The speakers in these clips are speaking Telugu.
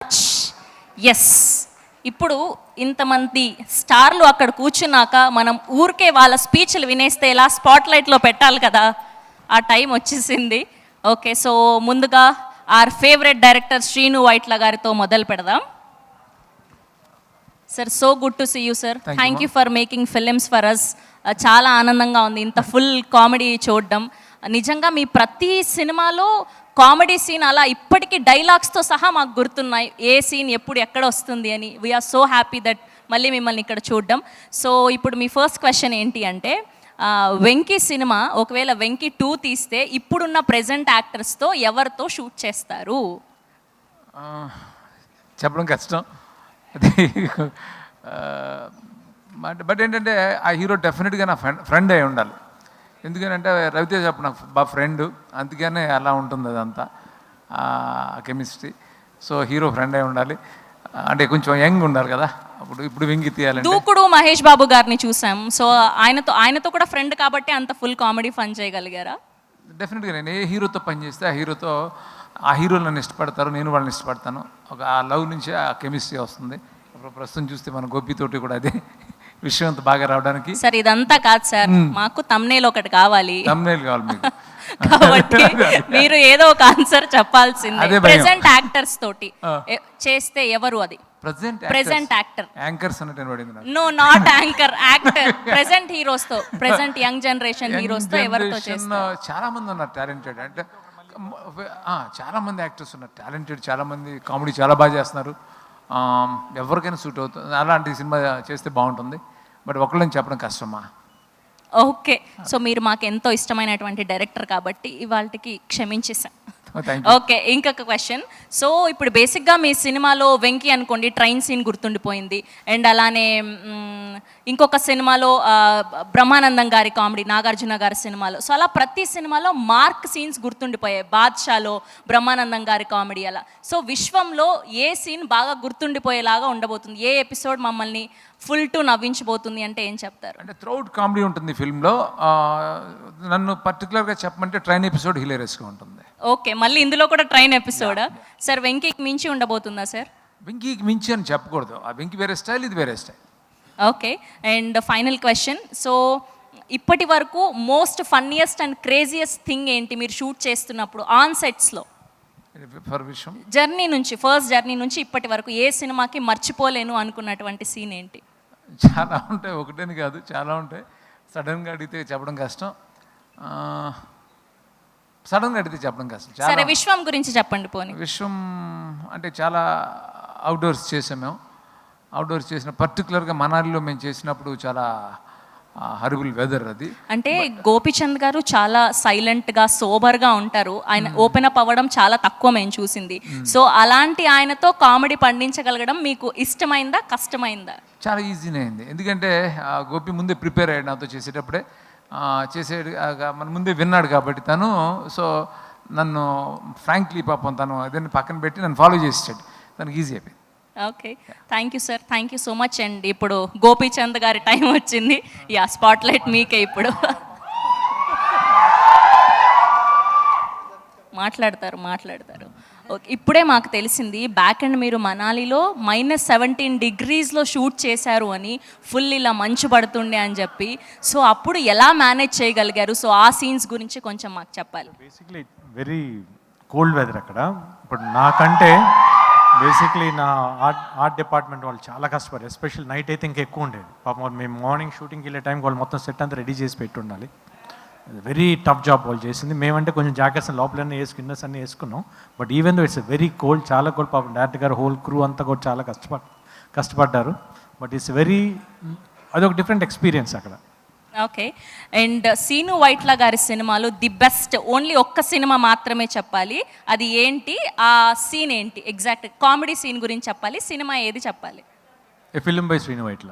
మచ్. ఎస్, ఇప్పుడు ఇంతమంది స్టార్లు అక్కడ కూర్చున్నాక మనం ఊరికే వాళ్ళ స్పీచ్లు వినేస్తే ఇలా స్పాట్లైట్లో పెట్టాలి కదా, ఆ టైం వచ్చేసింది. ఓకే, సో ముందుగా our favourite director Srinu Vaitla గారితో మొదలు పెడదాం. Sir, so good to see you sir. Thank you for making films for us. చాలా ఆనందంగా ఉంది ఇంత ఫుల్ కామెడీ చూడడం. నిజంగా మీ ప్రతి సినిమాలో కామెడీ సీన్ అలా ఇప్పటికీ డైలాగ్స్తో సహా మాకు గుర్తున్నాయి, ఏ సీన్ ఎప్పుడు ఎక్కడ వస్తుంది అని. వీఆర్ సో హ్యాపీ దట్ మళ్ళీ మిమ్మల్ని ఇక్కడ చూడడం. సో ఇప్పుడు మీ ఫస్ట్ క్వశ్చన్ ఏంటి అంటే, వెంకీ సినిమా ఒకవేళ వెంకీ 2 తీస్తే ఇప్పుడున్న ప్రెజెంట్ యాక్టర్స్తో ఎవరితో షూట్ చేస్తారు? చెప్పడం కష్టం అది. బట్ ఏంటంటే ఆ హీరో డెఫినెట్గా నా ఫ్రెండ్ అయి ఉండాలి. ఎందుకంటే రవితేజ అప్పుడు నాకు బాగా ఫ్రెండ్, అందుకనే అలా ఉంటుంది అదంతా కెమిస్ట్రీ. సో హీరో ఫ్రెండ్ అయి ఉండాలి, అంటే కొంచెం యంగ్ ఉండాలి కదా. ఇప్పుడు వెంగి తీయాలంటే దూకుడు మహేష్ బాబు గారిని చూసాం. సో ఆయనతో కూడా ఫ్రెండ్ కాబట్టి అంత ఫుల్ కామెడీ ఫన్ చేయగలిగారా? డెఫినెట్గా నేను ఏ హీరోతో పనిచేస్తే ఆ హీరోలు నన్ను ఇష్టపడతారు, నేను వాళ్ళని ఇష్టపడతాను. ఆ లవ్ నుంచి ఆ కెమిస్ట్రీ వస్తుంది. ఇప్పుడు ప్రస్తుతం చూస్తే మన గోపితోటి కూడా అదే విషయం అంత బాగా రావడానికి. సార్ ఇదంతా కాదు సార్, మాకు తమ్నేల్ ఒకటి కావాలి. తమ్నేల్ కావాలి మీకు కాబట్టి మీరు ఏదో ఒక ఆన్సర్ చెప్పాల్సిందే. ప్రెజెంట్ యాక్టర్స్ తోటి చేస్తే ఎవరు? అది ప్రెజెంట్ యాక్టర్. యాంకర్స్ అన్నట్టు పడింది. No, not anchor, actor. Present heroes తో, ప్రెజెంట్ యంగ్ జనరేషన్ హీరోస్ తో ఎవరితో చేస్తారు? చాలా మంది ఉన్నారు టాలెంటెడ్, అంటే చాలా మంది యాక్టర్స్ ఉన్నారు టాలెంటెడ్, చాలా మంది కామెడీ చాలా బాగా చేస్తున్నారు. ఎవరికైనా సూట్ అవుతుంది, అలాంటి సినిమా చేస్తే బాగుంటుంది. బట్ ఒకళ్ళని చెప్పడం కష్టమా. ఓకే, సో మీరు మాకు ఎంతో ఇష్టమైనటువంటి డైరెక్టర్ కాబట్టి ఇవాళకి క్షమించేసాం. ఓకే, ఇంకొక క్వశ్చన్. సో ఇప్పుడు బేసిక్గా మీ సినిమాలో వెంకీ అనుకోండి ట్రైన్ సీన్ గుర్తుండిపోయింది, అండ్ అలానే ఇంకొక సినిమాలో బ్రహ్మానందం గారి కామెడీ, నాగార్జున గారి సినిమాలో. సో అలా ప్రతి సినిమాలో మార్క్ సీన్స్ గుర్తుండిపోయాయి. బాద్షాలో బ్రహ్మానందం గారి కామెడీ అలా. సో విశ్వంలో ఏ సీన్ బాగా గుర్తుండిపోయేలాగా ఉండబోతుంది? ఏ ఎపిసోడ్ మమ్మల్ని ఫుల్ టు నవ్వించబోతుంది అంటే ఏం చెప్తారు? అంటే త్రూఅవుట్ కామెడీ ఉంటుంది ఫిల్మ్లో. నన్ను పర్టికులర్గా చెప్పమంటే ట్రైన్ ఎపిసోడ్ హిలేరియస్గా ఉంటుంది. ఓకే, మళ్ళీ ఇందులో కూడా ట్రైన్ ఎపిసోడా సార్? వెంకీకి మించి ఉండబోతుందా సార్? వెంకీకి మించి అని చెప్పకూడదు, ఆ వెంకీ వేరే స్టైల్, ఇది వేరే style. Okay, and final question. So ఇప్పటి వరకు most funniest and craziest thing ఏంటి మీరు షూట్ చేస్తున్నప్పుడు ఆన్ సెట్స్లో? జర్నీ నుంచి, ఫస్ట్ జర్నీ నుంచి ఇప్పటి వరకు ఏ సినిమాకి మర్చిపోలేను అనుకున్నటువంటి సీన్ ఏంటి? చాలా ఉంటాయి, ఒకటేని కాదు, చాలా ఉంటాయి. సడన్గా అడిగితే చెప్పడం కష్టం. సరే, విశ్వం గురించి చెప్పండి పోనీ. విశ్వం అంటే చాలా అవుట్డోర్స్ చేసాం మేము. అవుట్డోర్స్ చేసిన పర్టికులర్గా మనాలిలో మేము చేసినప్పుడు చాలా హరిబుల్ వెదర్ అది. అంటే గోపీచంద్ గారు చాలా సైలెంట్గా సోబర్గా ఉంటారు. ఆయన ఓపెన్ అప్ అవ్వడం చాలా తక్కువ మేము చూసింది. సో అలాంటి ఆయనతో కామెడీ పండించగలగడం మీకు ఇష్టమైందా, కష్టమైందా? చాలా ఈజీనే అయింది, ఎందుకంటే గోపి ముందే ప్రిపేర్ అయ్యాడు నాతో చేసేటప్పుడే. మన ముందే విన్నాడు కాబట్టి తను. సో నన్ను ఫ్రాంక్లీ పాపం తను అదని పక్కన పెట్టి నన్ను ఫాలో చేసాడు, తనకి ఈజీ అయిపోయింది. Okay, thank you sir, thank you so much. And ఇప్పుడు గోపీచంద్ గారి టైం వచ్చింది. యా, స్పాట్లైట్ మీకే ఇప్పుడు. మాట్లాడతారు. ఓకే, ఇప్పుడే మాకు తెలిసింది బ్యాక్ అండ్ మీరు మనాలిలో -17 degreesలో షూట్ చేశారు అని, ఫుల్ ఇలా మంచు పడుతుండే అని చెప్పి. సో అప్పుడు ఎలా మేనేజ్ చేయగలిగారు? సో ఆ సీన్స్ గురించి కొంచెం మాకు చెప్పాలి. బేసిక్లీ వెరీ కోల్డ్ వెదర్ అక్కడ. ఇప్పుడు నాకంటే బేసిక్లీ నా ఆర్ట్ డిపార్ట్మెంట్ వాళ్ళు చాలా కష్టపడారు. ఎస్పెషల్ నైట్ అయితే ఇంకా ఎక్కువ ఉండేది. పాపం మేము మార్నింగ్ షూటింగ్కి వెళ్ళే టైంకి వాళ్ళు మొత్తం సెట్ అంతా రెడీ చేసి పెట్టి ఉండాలి. వెరీ టఫ్ జాబ్ వాళ్ళు చేసింది. మేమంటే కొంచెం జాకెట్స్ లోపలన్నీ ఇన్నర్స్ అన్నీ వేసుకున్నాం. But even though it's very cold, చాలా కోల్డ్. పాపం డైరెక్టర్ గారు, హోల్ క్రూ అంతా కూడా చాలా కష్టపడ్డారు. బట్ ఇట్స్ వెరీ, అదొక డిఫరెంట్ ఎక్స్పీరియన్స్ అక్కడ. ఓకే, అండ్ సీను వైట్ల గారి సినిమాలో ది బెస్ట్, ఓన్లీ ఒక్క సినిమా మాత్రమే చెప్పాలి, అది ఏంటి? ఆ సీన్ ఏంటి? ఎగ్జాక్ట్ కామెడీ సీన్ గురించి చెప్పాలి, సినిమా ఏది చెప్పాలి? A film by Srinu Vaitla.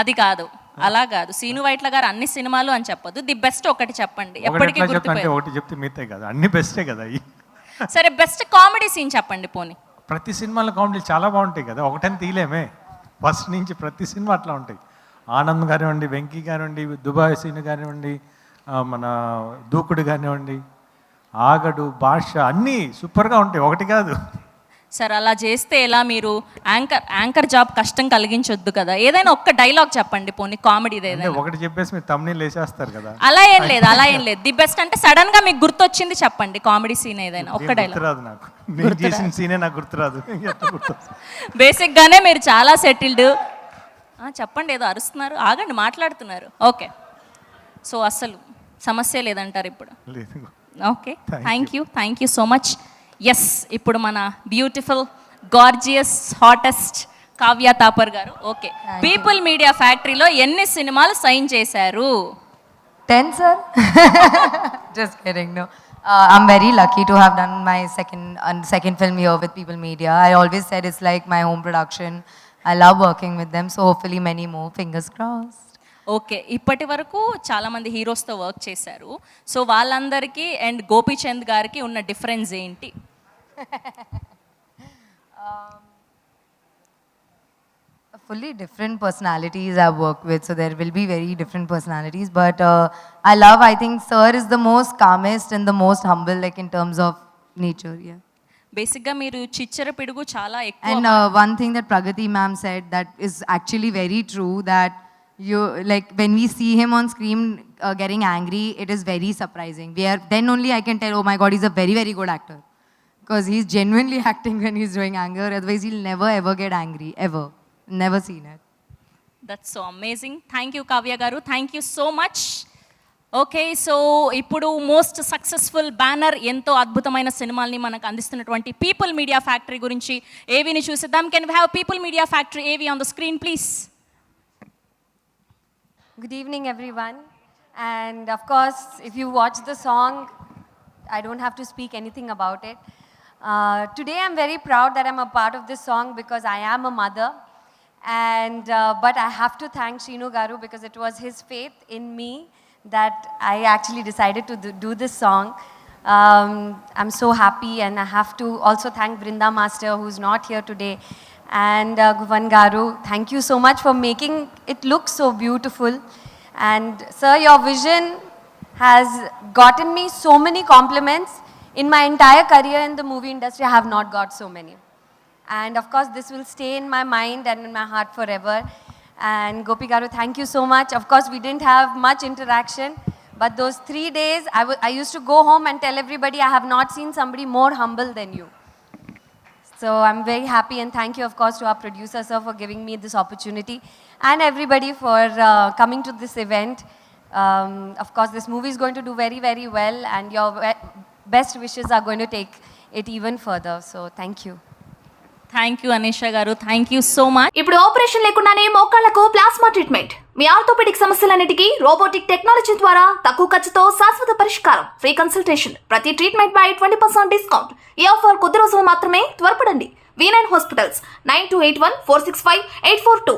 అది కాదు, అలా కాదు. సీను వైట్ల గారు అన్ని సినిమాలు అని చెప్పొద్దు, ది బెస్ట్ ఒకటి చెప్పండి. ఎప్పటికీ ఒకటి చెప్తే మిగతాయి కదా, అన్ని బెస్టే కదా. సరే, బెస్ట్ కామెడీ సీన్ చెప్పండి పోనీ. ప్రతి సినిమాలో కామెడీ చాలా బాగుంటాయి కదా, ఒకటని తీయలేమే. ఫస్ట్ నుంచి ప్రతి సినిమా అట్లా ఉంటాయి. ఆనంద్ కానివ్వండి, వెంకీ కానివ్వండి, దుబాయ్ సీన్ కానివ్వండి, మన దూకుడు కానివ్వండి, ఆగడు, భాష అన్నీ సూపర్గా ఉంటాయి, ఒకటి కాదు. సార్ అలా చేస్తే ఎలా? మీరు యాంకర్ జాబ్ కష్టం కలిగించొద్దు కదా. ఏదైనా ఒక్క డైలాగ్ చెప్పండి, పోనీ కామెడీది అంటే ఏదైనా. ఒకటి చెప్పేసి మీరు తమ్ముని వేసేస్తారు కదా. అలా ఏం లేదు. ది బెస్ట్ అంటే సడన్ గా మీకు గుర్తొచ్చింది చెప్పండి, కామెడీ సీన్ ఏదైనా ఒక్క డైలాగ్. గుర్తురాదు నాకు, నేను చేసిన సీనే నాకు గుర్తురాదు. బేసిక్ గానే మీరు చాలా సెటిల్డ్. చెప్పండి, ఏదో అరుస్తున్నారు, ఆగండి, మాట్లాడుతున్నారు. ఓకే, సో అస్సలు సమస్య లేదంటారు ఇప్పుడు. లేదు. Okay, thank you so much. Yes, ఇప్పుడు మన beautiful gorgeous hottest Kavya Thapar గారు. ఓకే, పీపుల్ మీడియా ఫ్యాక్టరీలో ఎన్ని సినిమాలు సైన్ చేశారు? 10, sir. Just kidding. No, I'm very lucky to have done my second film here with People Media. I always said it's like my home production. I love working with them, so hopefully many more. Fingers crossed. Okay, ఇప్పటి వరకు చాలా మంది హీరోస్తో వర్క్ చేశారు. సో వాళ్ళందరికీ అండ్ గోపీచంద్ గారికి ఉన్న డిఫరెన్స్ ఏంటి? Fully different personalities I've worked with, so there will be very different personalities. But I think Sir is the most calmest and the most humble, like in terms of nature. Yeah. బేసిక్గా మీరు చిచ్చర పిడుగు చాలా ఎక్కువ. And one thing that Pragati ma'am said that is actually very true, that you, like when we see him on screen getting angry, it is very surprising. Then only I can tell, oh my God, he's a very, very good actor. Because he's genuinely acting when he's doing anger. Otherwise, he'll never ever get angry, ever. Never seen it. That's so amazing. Thank you Kavya గారు, thank you so much. Okay, so ఇప్పుడు మోస్ట్ సక్సెస్ఫుల్ బ్యానర్, ఎంతో అద్భుతమైన సినిమాల్ని మనకు అందిస్తున్నటువంటి పీపుల్ మీడియా ఫ్యాక్టరీ గురించి ఏవిని చూసిద్దాం. Can we have People Media Factory AV on the screen please? Good evening, everyone. And of course, if you watch the song, I don't have to speak anything about it. Today, I'm very proud that I'm a part of this song because I am a mother. And but I have to thank Shinu Garu because it was his faith in me that I actually decided to do this song. I'm so happy, and I have to also thank Brinda Master, who's not here today. And Guvan Garu, thank you so much for making it look so beautiful. And sir, your vision has gotten me so many compliments. In my entire career in the movie industry, I have not got so many. And of course, this will stay in my mind and in my heart forever. And Gopi Garu, thank you so much. Of course, we didn't have much interaction, but those 3 days, I used to go home and tell everybody, I have not seen somebody more humble than you. So I'm very happy, and thank you, of course, to our producer, sir, for giving me this opportunity, and everybody for coming to this event. Of course, this movie is going to do very, very well, and your best wishes are going to take it even further. So thank you. Thank you Anisha గారు, థ్యాంక్ యూ సో మచ్. ఇప్పుడు ఆపరేషన్ లేకుండానే మోకాళ్లకు ప్లాస్మా ట్రీట్మెంట్, మీ ఆర్థోపెడిక్ సమస్యలన్నిటికీ రోబోటిక్ టెక్నాలజీ ద్వారా తక్కువ ఖర్చుతో శాశ్వత పరిష్కారం, ఫ్రీ కన్సల్టేషన్, ప్రతి ట్రీట్మెంట్ పై 20% డిస్కౌంట్. ఈ ఆఫర్ కొద్ది రోజులు మాత్రమే, త్వరపడండి. V9 hospitals 9281465842.